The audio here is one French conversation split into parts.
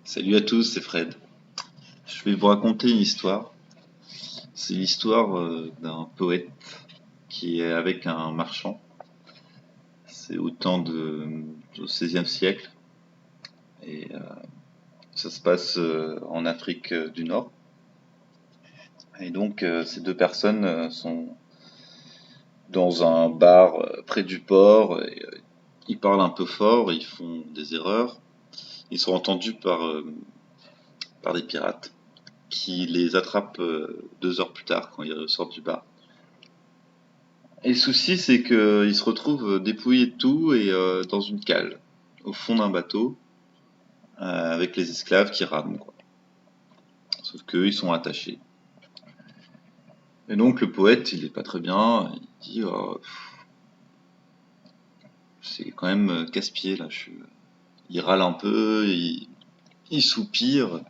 Salut à tous, c'est Fred. Je vais vous raconter une histoire. C'est l'histoire d'un poète qui est avec un marchand. C'est au XVIe siècle et ça se passe en Afrique du Nord. Et donc ces deux personnes sont dans un bar près du port et ils parlent un peu fort, ils font des erreurs. Ils sont entendus par des pirates qui les attrapent 2 heures plus tard quand ils sortent du bar. Et le souci, c'est qu'ils se retrouvent dépouillés de tout et dans une cale, au fond d'un bateau, avec les esclaves qui rament, quoi. Sauf qu'eux, ils sont attachés. Et donc le poète, il est pas très bien, il dit oh, c'est quand même casse-pied là. Il râle un peu, il soupire.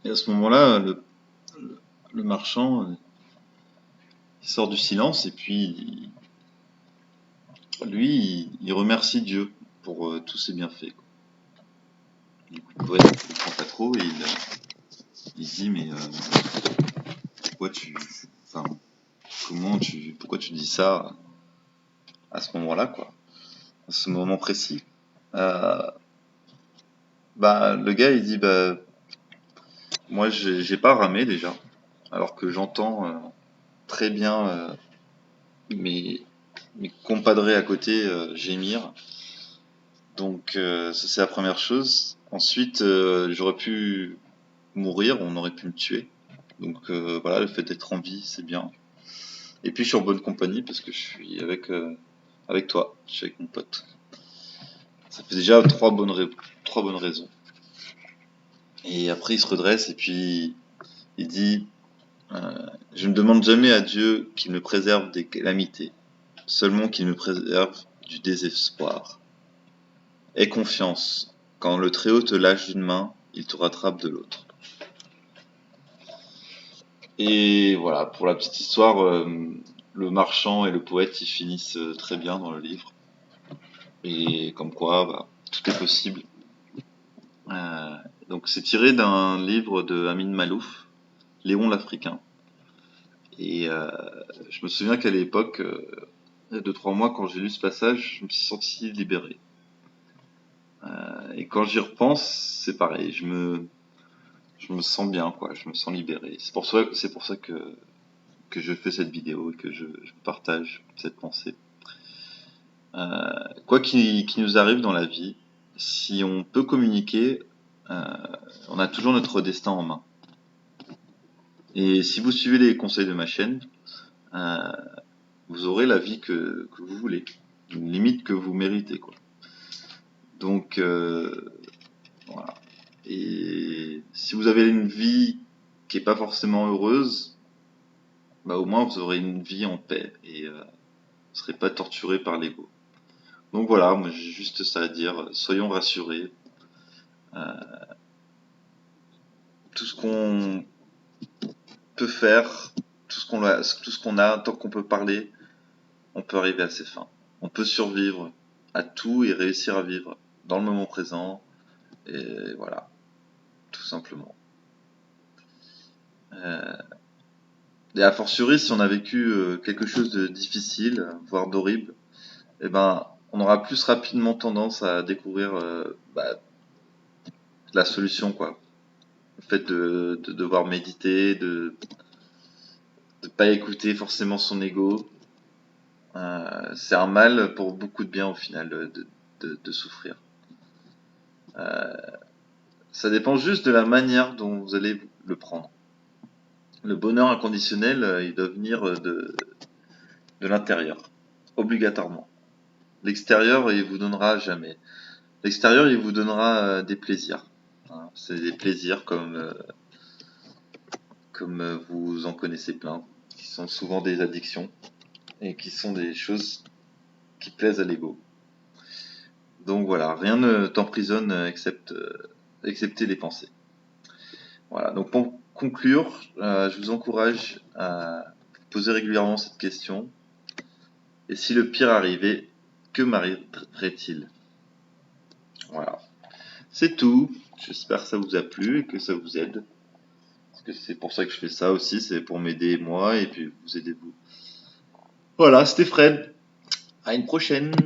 Et à ce moment-là, le marchand, il sort du silence et puis lui, il remercie Dieu pour tous ses bienfaits, quoi. Du coup, le poète ne comprend pas trop et il se dit mais pourquoi enfin, pourquoi tu dis ça à ce moment-là, quoi, à ce moment précis. Euh, Bah, le gars, il dit, bah, moi, j'ai pas ramé déjà, alors que j'entends très bien mes, mes compadres à côté gémir. Donc, ça, c'est la première chose. Ensuite, j'aurais pu mourir, on aurait pu me tuer. Donc, voilà, le fait d'être en vie, c'est bien. Et puis, je suis en bonne compagnie parce que je suis avec toi, je suis avec mon pote. Ça fait déjà trois bonnes raisons. Et après, il se redresse et puis il dit je ne demande jamais à Dieu qu'il me préserve des calamités, seulement qu'il me préserve du désespoir. Aie confiance, quand le Très-Haut te lâche d'une main, il te rattrape de l'autre. Et voilà, pour la petite histoire, le marchand et le poète, ils finissent très bien dans le livre. Et comme quoi, bah, tout est possible. Euh, donc c'est tiré d'un livre de Amin Malouf, Léon l'Africain. Et je me souviens qu'à l'époque, il y a 2-3 mois, quand j'ai lu ce passage, je me suis senti libéré. Et quand j'y repense, c'est pareil, je me sens bien, quoi, je me sens libéré. C'est pour ça que je fais cette vidéo et que je partage cette pensée. Quoi qu'il nous arrive dans la vie, si on peut communiquer, euh, on a toujours notre destin en main. Et si vous suivez les conseils de ma chaîne, euh, vous aurez la vie que vous voulez, une limite que vous méritez, quoi. Donc voilà. Et si vous avez une vie qui est pas forcément heureuse, bah au moins vous aurez une vie en paix et vous serez pas torturé par l'ego. Donc voilà, moi j'ai juste ça à dire. Soyons rassurés. Tout ce qu'on peut faire, tout ce qu'on a, tant qu'on peut parler, on peut arriver à ses fins. On peut survivre à tout et réussir à vivre dans le moment présent. Et voilà, tout simplement. Euh, et a fortiori, si on a vécu quelque chose de difficile, voire d'horrible, eh ben, on aura plus rapidement tendance à découvrir bah, la solution, quoi. Le fait de devoir méditer, de pas écouter forcément son ego, c'est un mal pour beaucoup de bien au final de souffrir. Ça dépend juste de la manière dont vous allez le prendre. Le bonheur inconditionnel, il doit venir de l'intérieur, obligatoirement. L'extérieur, il vous donnera jamais. L'extérieur, il vous donnera des plaisirs. Hein. C'est des plaisirs comme vous en connaissez plein, qui sont souvent des addictions et qui sont des choses qui plaisent à l'ego. Donc voilà, rien ne t'emprisonne excepté les pensées. Voilà, donc pour conclure, je vous encourage à poser régulièrement cette question. Et si le pire arrivait, que m'arriverait-il? Voilà, c'est tout. J'espère que ça vous a plu et que ça vous aide. Parce que c'est pour ça que je fais ça aussi, c'est pour m'aider moi et puis vous aider vous. Voilà, c'était Fred. À une prochaine.